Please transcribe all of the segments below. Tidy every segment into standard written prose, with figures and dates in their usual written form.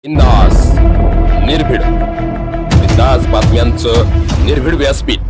बिंदास निर्भीड बिंदास बातम्यांचं निर्भीड व्यासपीठ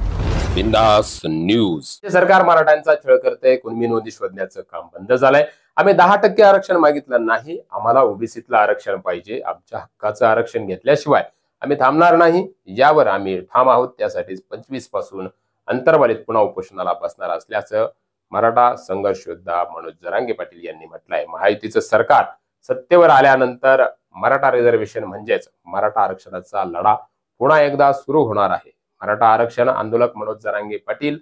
बिंदास न्यूज। सरकार मराठ्यांचा छळ करते, कुणबी नोंदी शोधण्याचं काम बंद झालंय। आम्ही 10% आरक्षण मागितलं नाही, आम्हाला ओबीसीतलं आरक्षण पाहिजे। आमच्या हक्काचं आरक्षण घेतल्याशिवाय आम्ही थांबणार नाही, यावर आम्ही ठाम आहोत। त्यासाठीच 25 पासून अंतर्वालीत पुन्हा उपोषणाला बसणार असल्याचं मराठा संघर्ष योद्धा मनोज जरांगे पाटील यांनी म्हटलंय। महायुतीचं सरकार सत्तेवर आल्यानंतर मराठा रिझर्वेशन म्हणजेच मराठा आरक्षणाचा लढा पुन्हा एकदा सुरू होणार आहे। मराठा आरक्षण आंदोलक मनोज जरांगे पाटील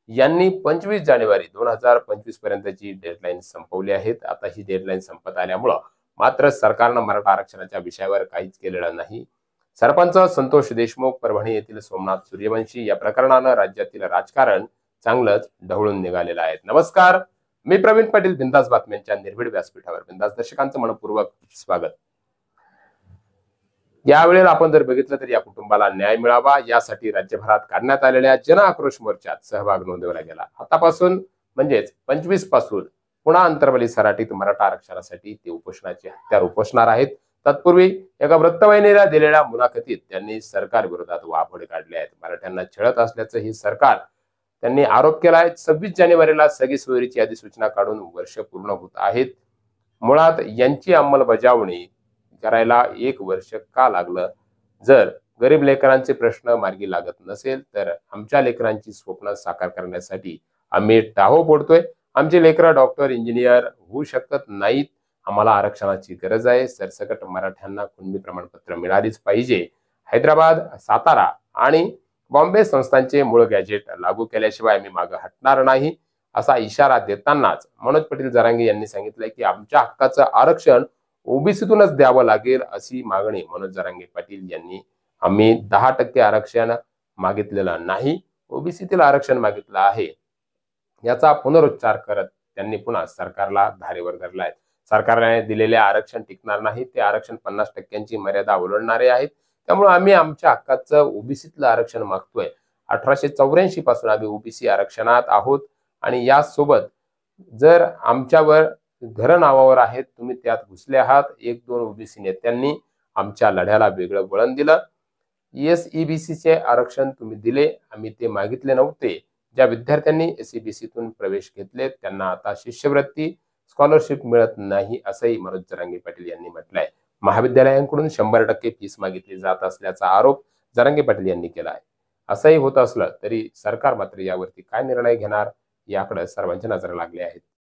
यांनी 25 जानेवारी 2025 पर्यंतची डेडलाईन संपवली आहे। आता ही डेडलाईन संपत आल्यामुळे मात्र सरकारनं मराठा आरक्षणाच्या विषयावर काहीच केलेलं नाही। सरपंच संतोष देशमुख, परभणी येथील सोमनाथ सूर्यवंशी या प्रकरणानं राज्यातील राजकारण चांगलंच ढवळून निघालेलं आहे। नमस्कार, मी प्रवीण पाटील, बिंदास बातम्यांच्या निर्भीड व्यासपीठावर बिंदास दर्शकांचं मनपूर्वक स्वागत। यावेळेला आपण जर बघितलं तर या कुटुंबाला न्याय मिळावा यासाठी राज्यभरात काढण्यात आलेल्या जन आक्रोश मोर्चात सहभाग नोंदवला गेला। आतापासून म्हणजेच 25 पासून पुन्हा अंतर्वाली सराटीत मराठा आरक्षणासाठी ते उपोषणाचे हत्यार उपोषणार आहेत। तत्पूर्वी एका वृत्तवाहिनीला दिलेल्या मुलाखतीत त्यांनी सरकार विरोधात वाभड काढले आहेत। मराठ्यांना छळत असल्याचं ही सरकार त्यांनी आरोप केला आहे। 26 जानेवारीला सगळी सोयरीची अधिसूचना काढून वर्ष पूर्ण होत आहेत। मुळात यांची अंमलबजावणी करायला 1 वर्ष का लागलं? जर गरीब लेकरांचे प्रश्न मार्गी लागत नसेल तर आमच्या लेकरांची स्वप्न साकार करण्यासाठी आम्ही टाहो फोडतोय। आमचे लेकरं डॉक्टर, इंजिनियर होऊ शकत नाहीत। आम्हाला आरक्षणाची गरज आहे। सरसकट मराठ्यांना कुणबी प्रमाणपत्र मिळालीच पाहिजे। हैदराबाद, सातारा आणि बॉम्बे संस्थांचे मूळ गॅजेट लागू केल्याशिवाय आम्ही मागे हटणार नाही, असा इशारा देतानाच मनोज पाटील जरांगे यांनी सांगितलंय की आमच्या हक्काचं आरक्षण ओबीसीतूनच द्यावं लागेल अशी मागणी मनोज जरांगे पाटील यांनी आम्ही 10% आरक्षण मागितलेलं नाही, ओबीसीतील आरक्षण मागितलं आहे याचा पुनरुच्चार करत त्यांनी पुन्हा सरकारला धारेवर धरलाय। सरकारने दिलेले आरक्षण टिकणार नाही, ते आरक्षण 50% मर्यादा ओलांडणारे आहेत। त्यामुळे आम्ही आमच्या हक्काचं ओबीसीतलं आरक्षण मागतोय। 1884 पासून आम्ही ओबीसी आरक्षणात आहोत आणि यासोबत जर आमच्यावर घर नावावर आहेत, तुम्ही त्यात घुसले आहात। 1-2 ओबीसी नेत्यांनी आमच्या लढ्याला वेगळं वळण दिलं। एसईबीसीचे आरक्षण तुम्ही दिले, आम्ही ते मागितले नव्हते। ज्या विद्यार्थ्यांनी एसईबीसीतून प्रवेश घेतले त्यांना आता शिष्यवृत्ती, स्कॉलरशिप मिळत नाही, असंही मनोज जरांगे पाटील यांनी म्हटलंय। महाविद्यालयांकडून 100% फीस मागितली जात असल्याचा आरोप जरांगे पाटील यांनी केला आहे। असंही होत असलं तरी सरकार मात्र यावरती काय निर्णय घेणार याकडे सर्वांच्या नजर लागली आहे।